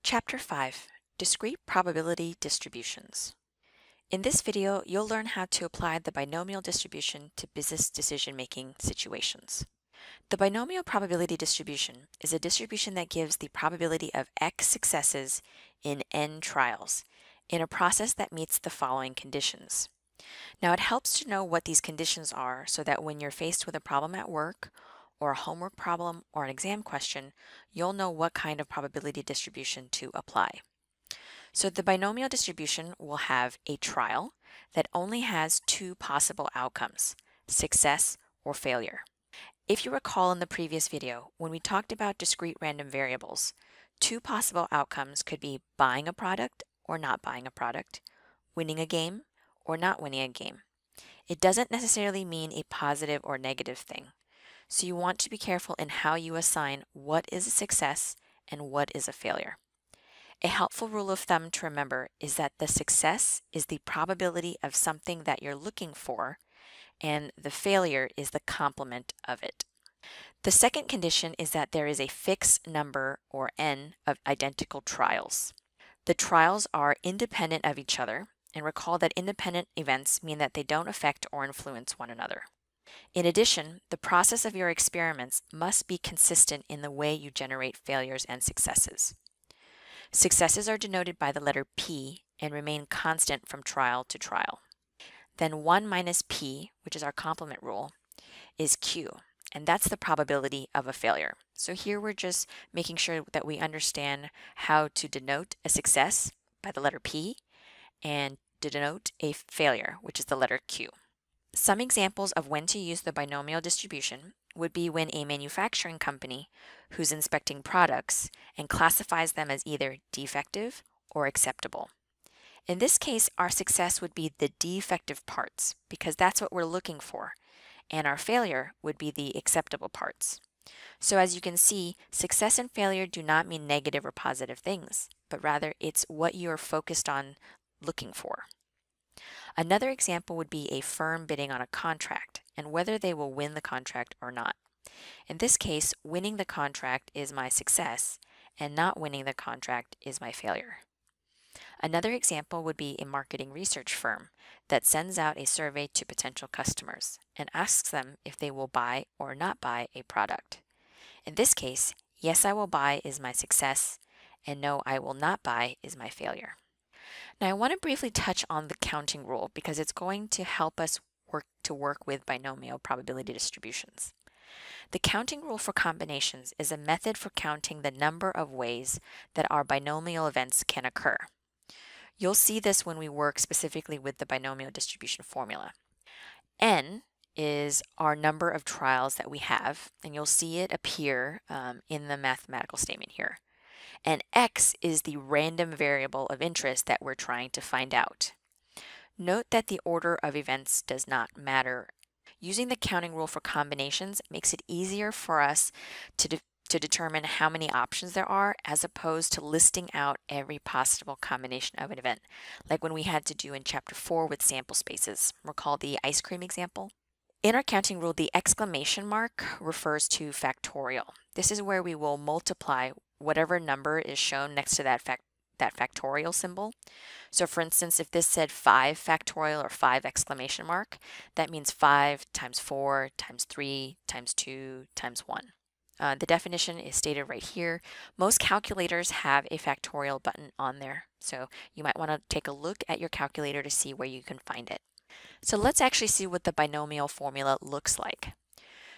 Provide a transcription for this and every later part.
Chapter 5, Discrete Probability Distributions. In this video, you'll learn how to apply the binomial distribution to business decision-making situations. The binomial probability distribution is a distribution that gives the probability of X successes in N trials in a process that meets the following conditions. Now, it helps to know what these conditions are so that when you're faced with a problem at work, or a homework problem, or an exam question, you'll know what kind of probability distribution to apply. So the binomial distribution will have a trial that only has two possible outcomes, success or failure. If you recall in the previous video, when we talked about discrete random variables, two possible outcomes could be buying a product or not buying a product, winning a game or not winning a game. It doesn't necessarily mean a positive or negative thing. So you want to be careful in how you assign what is a success and what is a failure. A helpful rule of thumb to remember is that the success is the probability of something that you're looking for, and the failure is the complement of it. The second condition is that there is a fixed number, or N, of identical trials. The trials are independent of each other, and recall that independent events mean that they don't affect or influence one another. In addition, the process of your experiments must be consistent in the way you generate failures and successes. Successes are denoted by the letter P and remain constant from trial to trial. Then 1 minus P, which is our complement rule, is Q, and that's the probability of a failure. So here we're just making sure that we understand how to denote a success by the letter P and to denote a failure, which is the letter Q. Some examples of when to use the binomial distribution would be when a manufacturing company who's inspecting products and classifies them as either defective or acceptable. In this case, our success would be the defective parts because that's what we're looking for, and our failure would be the acceptable parts. So as you can see, success and failure do not mean negative or positive things, but rather it's what you are focused on looking for. Another example would be a firm bidding on a contract and whether they will win the contract or not. In this case, winning the contract is my success and not winning the contract is my failure. Another example would be a marketing research firm that sends out a survey to potential customers and asks them if they will buy or not buy a product. In this case, yes, I will buy is my success and no, I will not buy is my failure. Now I want to briefly touch on the counting rule because it's going to help us work with binomial probability distributions. The counting rule for combinations is a method for counting the number of ways that our binomial events can occur. You'll see this when we work specifically with the binomial distribution formula. N is our number of trials that we have, and you'll see it appear in the mathematical statement here. And X is the random variable of interest that we're trying to find out. Note that the order of events does not matter. Using the counting rule for combinations makes it easier for us to determine how many options there are as opposed to listing out every possible combination of an event, like when we had to do in Chapter 4 with sample spaces. Recall the ice cream example? In our counting rule, the exclamation mark refers to factorial. This is where we will multiply whatever number is shown next to that factorial symbol. So for instance, if this said 5 factorial or 5 exclamation mark, that means 5 times 4 times 3 times 2 times 1. The definition is stated right here. Most calculators have a factorial button on there, so you might want to take a look at your calculator to see where you can find it. So let's actually see what the binomial formula looks like.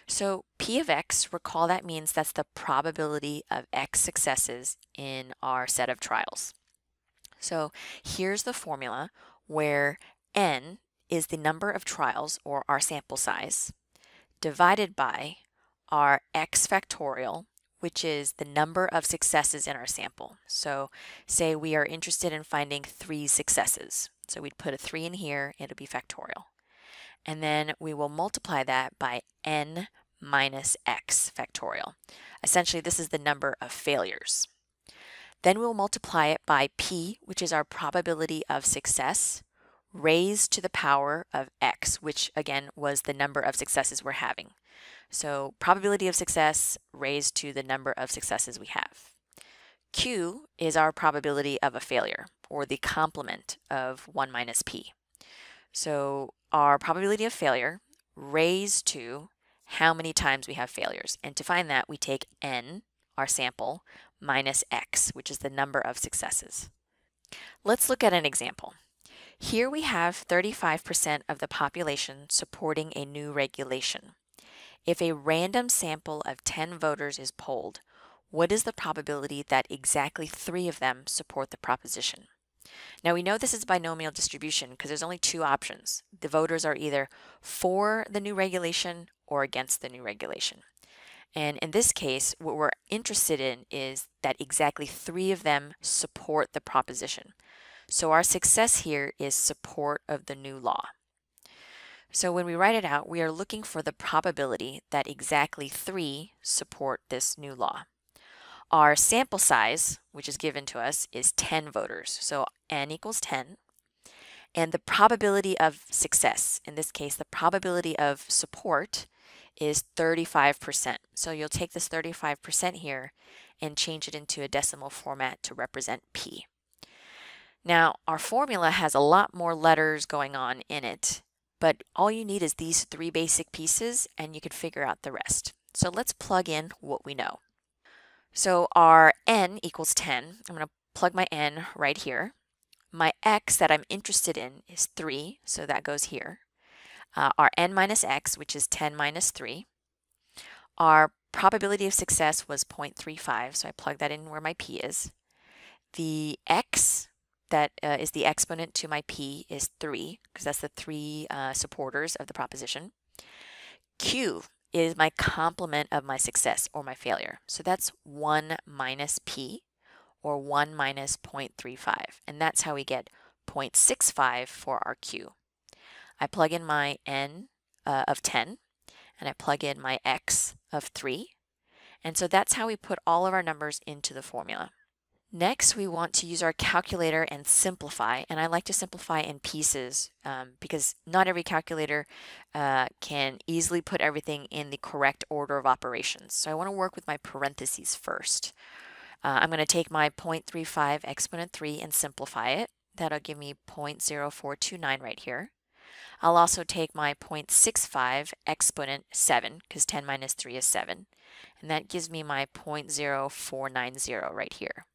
So P of X, recall that means that's the probability of X successes in our set of trials. So here's the formula where N is the number of trials, or our sample size, divided by our X factorial, which is the number of successes in our sample. So say we are interested in finding 3 successes. So we'd put a 3 in here, it'll be factorial. And then we will multiply that by N minus X factorial. Essentially, this is the number of failures. Then we'll multiply it by P, which is our probability of success, raised to the power of X, which again was the number of successes we're having. So probability of success raised to the number of successes we have. Q is our probability of a failure, or the complement of 1 minus P. So our probability of failure raised to how many times we have failures. And to find that, we take n, our sample, minus x, which is the number of successes. Let's look at an example. Here we have 35% of the population supporting a new regulation. If a random sample of 10 voters is polled, what is the probability that exactly 3 of them support the proposition? Now we know this is binomial distribution because there's only 2 options. The voters are either for the new regulation or against the new regulation. And in this case, what we're interested in is that exactly 3 of them support the proposition. So our success here is support of the new law. So when we write it out, we are looking for the probability that exactly 3 support this new law. Our sample size, which is given to us, is 10 voters. So n equals 10. And the probability of success, in this case, the probability of support is 35%. So you'll take this 35% here and change it into a decimal format to represent P. Now, our formula has a lot more letters going on in it, but all you need is these 3 basic pieces and you can figure out the rest. So let's plug in what we know. So our n equals 10. I'm going to plug my n right here. My x that I'm interested in is 3, so that goes here. Our n minus x, which is 10 minus 3. Our probability of success was 0.35, so I plug that in where my p is. The x that is the exponent to my p is 3, because that's the 3 supporters of the proposition. Q is my complement of my success or my failure. So that's 1 minus p, or 1 minus 0.35. And that's how we get 0.65 for our Q. I plug in my n of 10, and I plug in my x of 3. And so that's how we put all of our numbers into the formula. Next, we want to use our calculator and simplify, and I like to simplify in pieces because not every calculator can easily put everything in the correct order of operations. So I want to work with my parentheses first. I'm going to take my 0.35 exponent 3 and simplify it. That'll give me 0.0429 right here. I'll also take my 0.65 exponent 7, because 10 minus 3 is 7, and that gives me my 0.0490 right here.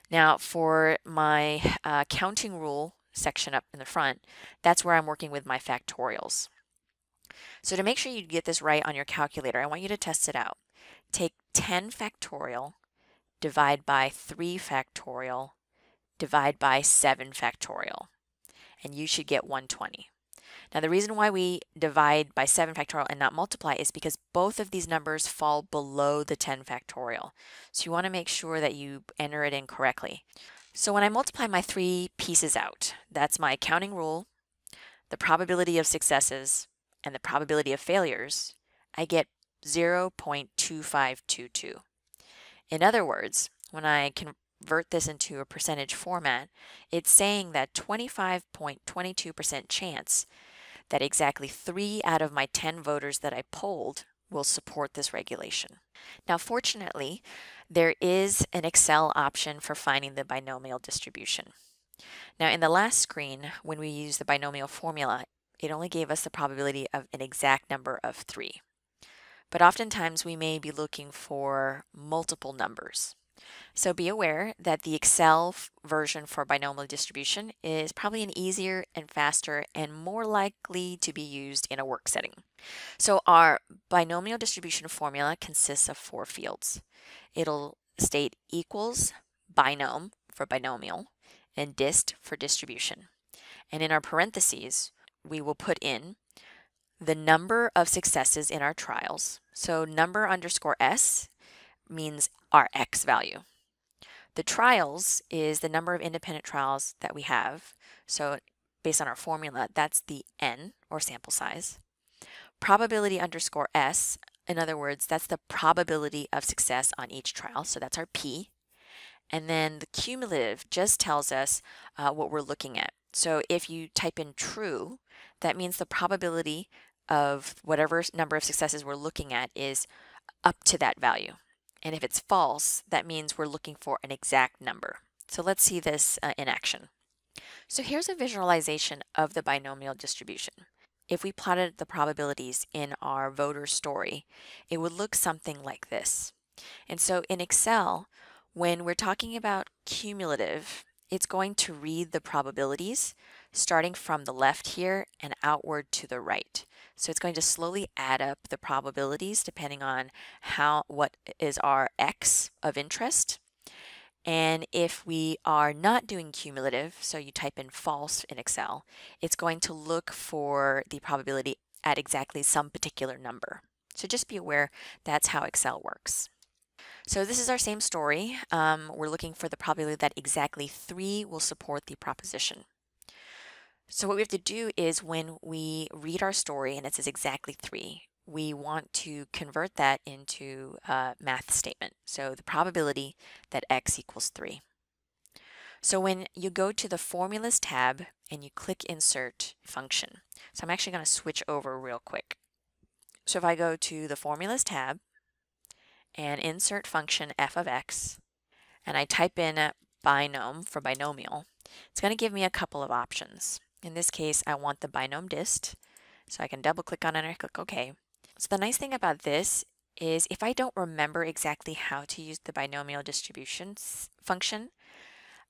Now for my counting rule section up in the front, that's where I'm working with my factorials. So to make sure you get this right on your calculator, I want you to test it out. Take 10 factorial, divide by 3 factorial, divide by 7 factorial, and you should get 120. Now the reason why we divide by 7 factorial and not multiply is because both of these numbers fall below the 10 factorial. So you want to make sure that you enter it in correctly. So when I multiply my 3 pieces out, that's my counting rule, the probability of successes, and the probability of failures, I get 0.2522. In other words, when I convert this into a percentage format, it's saying that 25.22% chance that exactly 3 out of my 10 voters that I polled will support this regulation. Now, fortunately, there is an Excel option for finding the binomial distribution. Now, in the last screen, when we used the binomial formula, it only gave us the probability of an exact number of 3. But oftentimes we may be looking for multiple numbers. So be aware that the Excel version for binomial distribution is probably an easier and faster and more likely to be used in a work setting. So our binomial distribution formula consists of 4 fields. It'll state equals binom for binomial and dist for distribution. And in our parentheses, we will put in the number of successes in our trials. So number underscore s means our x value. The trials is the number of independent trials that we have. So based on our formula, that's the n, or sample size. Probability underscore s, in other words, that's the probability of success on each trial. So that's our p. And then the cumulative just tells us what we're looking at. So if you type in true, that means the probability of whatever number of successes we're looking at is up to that value. And if it's false, that means we're looking for an exact number. So let's see this in action. So here's a visualization of the binomial distribution. If we plotted the probabilities in our voter story, it would look something like this. And so in Excel, when we're talking about cumulative, it's going to read the probabilities starting from the left here and outward to the right. So it's going to slowly add up the probabilities depending on what is our X of interest. And if we are not doing cumulative, so you type in false in Excel, it's going to look for the probability at exactly some particular number. So just be aware that's how Excel works. So this is our same story. We're looking for the probability that exactly 3 will support the proposition. So what we have to do is when we read our story and it says exactly 3, we want to convert that into a math statement. So the probability that x equals 3. So when you go to the Formulas tab and you click Insert Function, so I'm actually going to switch over real quick. So if I go to the Formulas tab and Insert Function f of x, and I type in binom for binomial, it's going to give me a couple of options. In this case, I want the binom dist, so I can double click on it and click OK. So the nice thing about this is if I don't remember exactly how to use the binomial distributions function,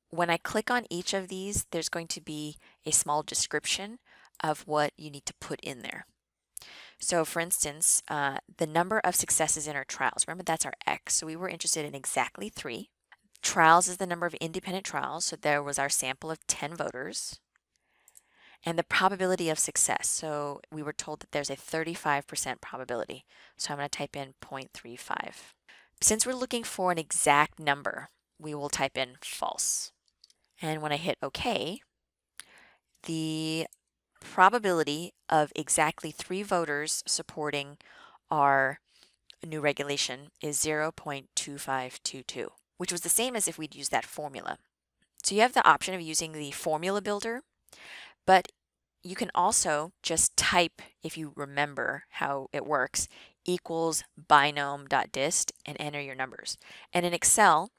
when I click on each of these, there's going to be a small description of what you need to put in there. So for instance, the number of successes in our trials, remember that's our X, so we were interested in exactly 3. Trials is the number of independent trials, so there was our sample of 10 voters. And the probability of success, so we were told that there's a 35% probability, so I'm going to type in 0.35. Since we're looking for an exact number, we will type in false. And when I hit OK, the probability of exactly 3 voters supporting our new regulation is 0.2522, which was the same as if we'd used that formula. So you have the option of using the formula builder, but you can also just type, if you remember how it works, equals binom.dist and enter your numbers. And in Excel,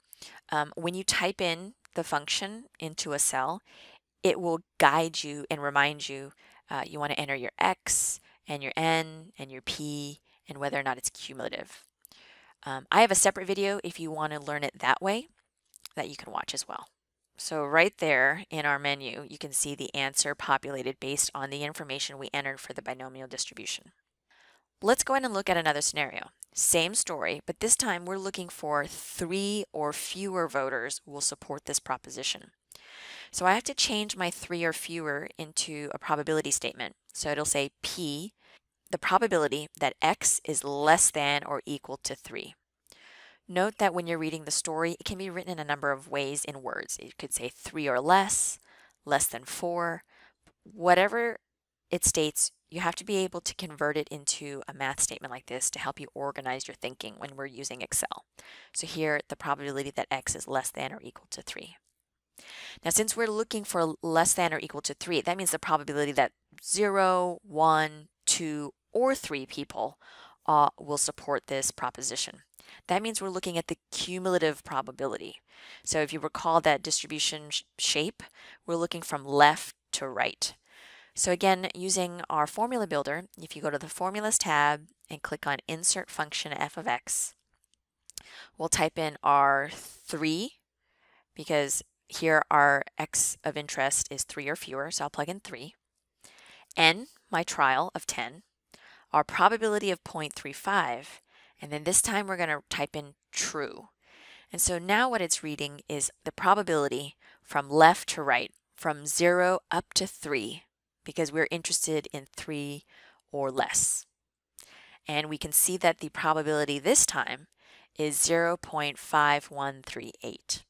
when you type in the function into a cell, it will guide you and remind you you want to enter your X and your N and your P and whether or not it's cumulative. I have a separate video if you want to learn it that way that you can watch as well. So right there in our menu, you can see the answer populated based on the information we entered for the binomial distribution. Let's go ahead and look at another scenario. Same story, but this time we're looking for 3 or fewer voters will support this proposition. So I have to change my 3 or fewer into a probability statement. So it'll say P, the probability that X is less than or equal to 3. Note that when you're reading the story, it can be written in a number of ways in words. You could say 3 or less than 4. Whatever it states, you have to be able to convert it into a math statement like this to help you organize your thinking when we're using Excel. So here, the probability that X is less than or equal to 3. Now, since we're looking for less than or equal to 3, that means the probability that 0, 1, 2, or 3 people will support this proposition. That means we're looking at the cumulative probability. So if you recall that distribution shape, we're looking from left to right. So again, using our formula builder, if you go to the Formulas tab and click on Insert Function f of x, we'll type in our 3, because here our X of interest is 3 or fewer, so I'll plug in 3. N, my trial of 10. Our probability of 0.35, and then this time we're going to type in true. And so now what it's reading is the probability from left to right, from 0 up to 3, because we're interested in 3 or less. And we can see that the probability this time is 0.5138.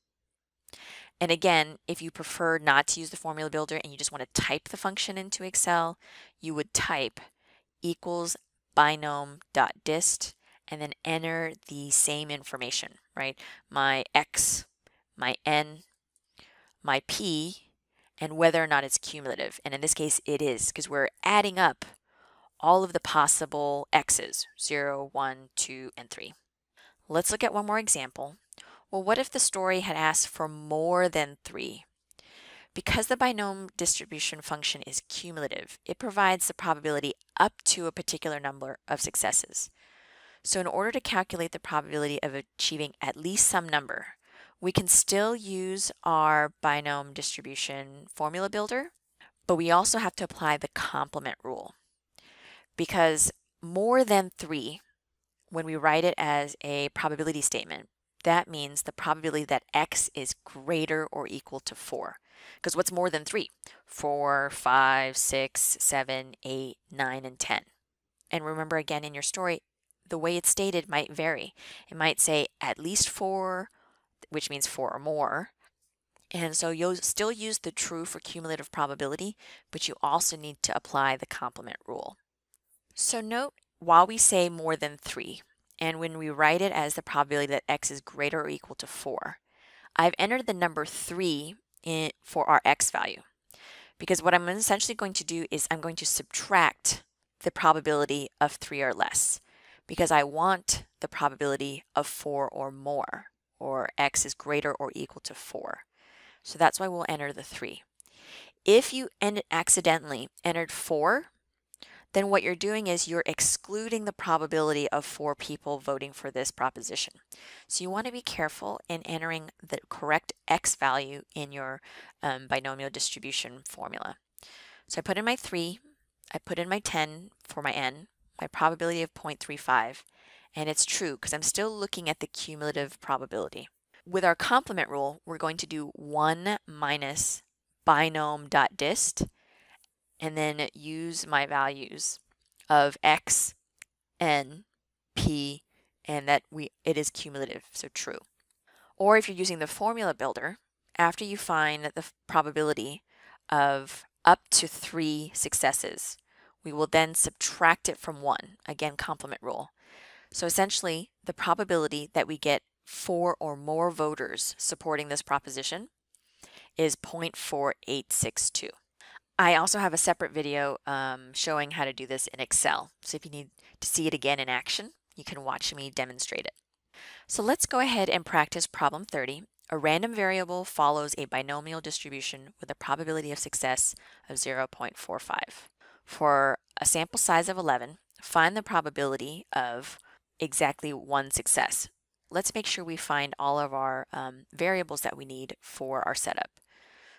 And again, if you prefer not to use the formula builder and you just want to type the function into Excel, you would type equals binom.dist and then enter the same information, right? My X, my N, my P, and whether or not it's cumulative. And in this case, it is, because we're adding up all of the possible X's, 0, 1, 2, and 3. Let's look at one more example. Well, what if the story had asked for more than 3? Because the binomial distribution function is cumulative, it provides the probability up to a particular number of successes. So in order to calculate the probability of achieving at least some number, we can still use our binomial distribution formula builder, but we also have to apply the complement rule. Because more than 3, when we write it as a probability statement, that means the probability that x is greater or equal to 4. Because what's more than 3? 4, 5, 6, 7, 8, 9, and 10. And remember again in your story, the way it's stated might vary. It might say at least 4, which means 4 or more. And so you'll still use the true for cumulative probability, but you also need to apply the complement rule. So note, while we say more than 3, and when we write it as the probability that x is greater or equal to 4, I've entered the number 3 for our x value. Because what I'm essentially going to do is I'm going to subtract the probability of 3 or less, because I want the probability of 4 or more, or x is greater or equal to 4. So that's why we'll enter the 3. If you accidentally entered 4, then what you're doing is you're excluding the probability of 4 people voting for this proposition. So you want to be careful in entering the correct x value in your binomial distribution formula. So I put in my 3, I put in my 10 for my n, my probability of 0.35, and it's true because I'm still looking at the cumulative probability. With our complement rule, we're going to do 1 minus binom.dist, and then use my values of x, n, p, and that it is cumulative, so true. Or if you're using the formula builder, after you find the probability of up to 3 successes, we will then subtract it from 1, again complement rule. So essentially, the probability that we get 4 or more voters supporting this proposition is 0.4862. I also have a separate video showing how to do this in Excel. So if you need to see it again in action, you can watch me demonstrate it. So let's go ahead and practice problem 30. A random variable follows a binomial distribution with a probability of success of 0.45. For a sample size of 11, find the probability of exactly 1 success. Let's make sure we find all of our variables that we need for our setup.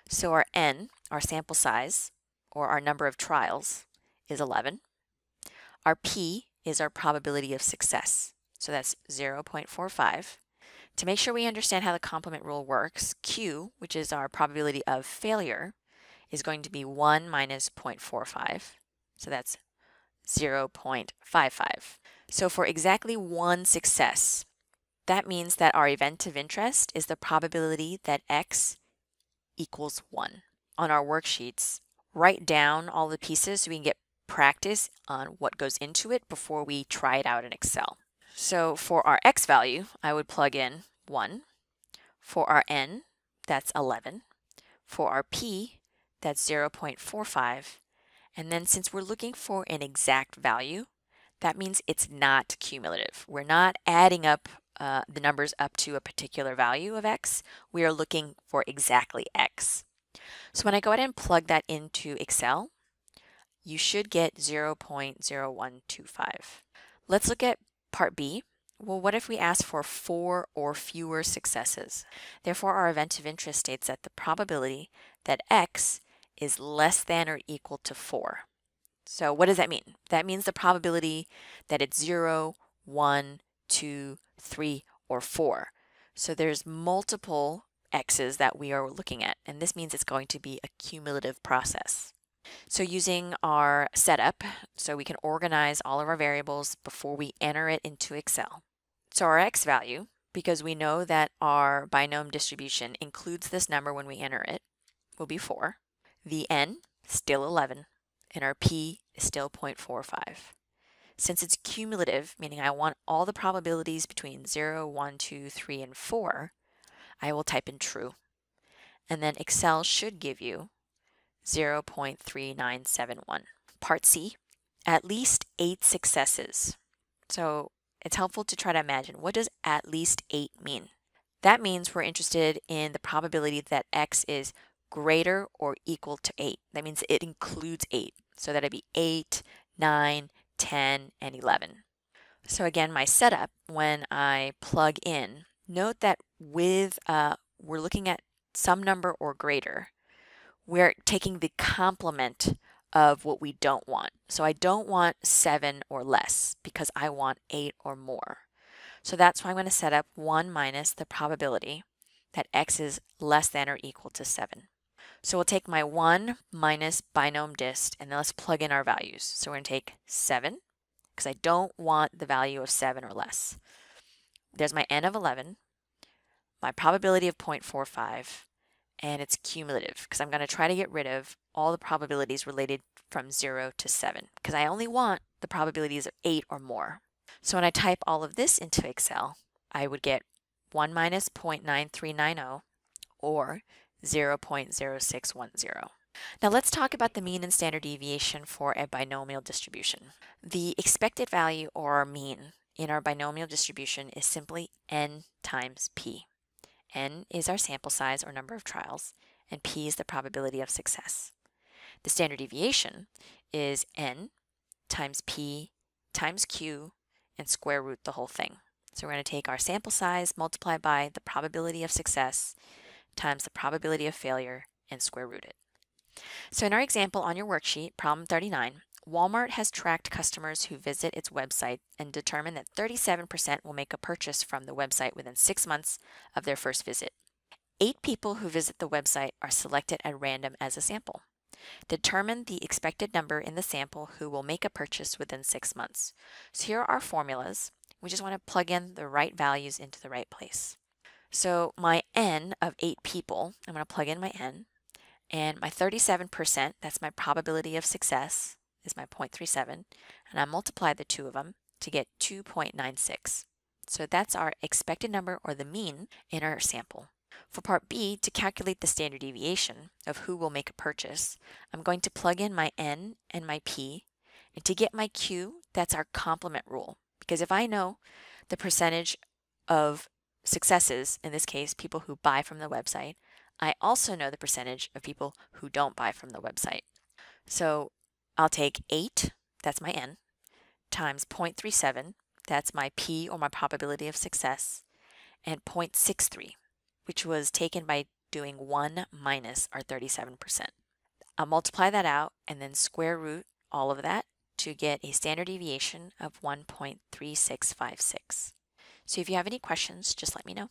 So our n, our sample size, or our number of trials, is 11. Our p is our probability of success. So that's 0.45. To make sure we understand how the complement rule works, q, which is our probability of failure, is going to be 1 minus 0.45. So that's 0.55. So for exactly 1 success, that means that our event of interest is the probability that x equals 1. On our worksheets, write down all the pieces so we can get practice on what goes into it before we try it out in Excel. So for our x value, I would plug in 1. For our n, that's 11. For our p, that's 0.45. And then since we're looking for an exact value, that means it's not cumulative. We're not adding up the numbers up to a particular value of x. We are looking for exactly x. So when I go ahead and plug that into Excel, you should get 0.0125. Let's look at part B. Well, what if we ask for 4 or fewer successes? Therefore, our event of interest states that the probability that x is less than or equal to 4. So what does that mean? That means the probability that it's 0, 1, 2, 3, or 4. So there's multiple x's that we are looking at, and this means it's going to be a cumulative process. So using our setup, so we can organize all of our variables before we enter it into Excel. So our x value, because we know that our binomial distribution includes this number when we enter it, will be 4. The n, still 11, and our p is still 0.45. Since it's cumulative, meaning I want all the probabilities between 0, 1, 2, 3, and 4, I will type in true. And then Excel should give you 0.3971. Part C, at least 8 successes. So it's helpful to try to imagine, what does at least 8 mean? That means we're interested in the probability that x is greater or equal to 8. That means it includes 8. So that'd be 8, 9, 10, and 11. So again, my setup, when I plug in, note that with we're looking at some number or greater, we're taking the complement of what we don't want. So I don't want 7 or less because I want 8 or more. So that's why I'm going to set up 1 minus the probability that x is less than or equal to 7. So we'll take my 1 minus binom dist, and then let's plug in our values. So we're going to take 7, because I don't want the value of 7 or less. There's my n of 11, my probability of 0.45, and it's cumulative, because I'm going to try to get rid of all the probabilities related from 0 to 7, because I only want the probabilities of 8 or more. So when I type all of this into Excel, I would get 1 minus 0.9390, or 0.0610. Now let's talk about the mean and standard deviation for a binomial distribution. The expected value, or mean, in our binomial distribution is simply n times p. N is our sample size or number of trials, and p is the probability of success. The standard deviation is n times p times q and square root the whole thing. So we're going to take our sample size multiplied by the probability of success times the probability of failure and square root it. So in our example on your worksheet, problem 39, Walmart has tracked customers who visit its website and determined that 37% will make a purchase from the website within 6 months of their first visit. 8 people who visit the website are selected at random as a sample. Determine the expected number in the sample who will make a purchase within 6 months. So here are our formulas. We just want to plug in the right values into the right place. So my n of 8 people, I'm going to plug in my n, and my 37%, that's my probability of success, is my 0.37, and I multiply the two of them to get 2.96. So that's our expected number, or the mean, in our sample. For part B, to calculate the standard deviation of who will make a purchase, I'm going to plug in my n and my p, and to get my q, that's our complement rule. Because if I know the percentage of successes, in this case, people who buy from the website, I also know the percentage of people who don't buy from the website. So I'll take 8, that's my n, times 0.37, that's my p, or my probability of success, and 0.63, which was taken by doing 1 minus our 37%. I'll multiply that out and then square root all of that to get a standard deviation of 1.3656. So if you have any questions, just let me know.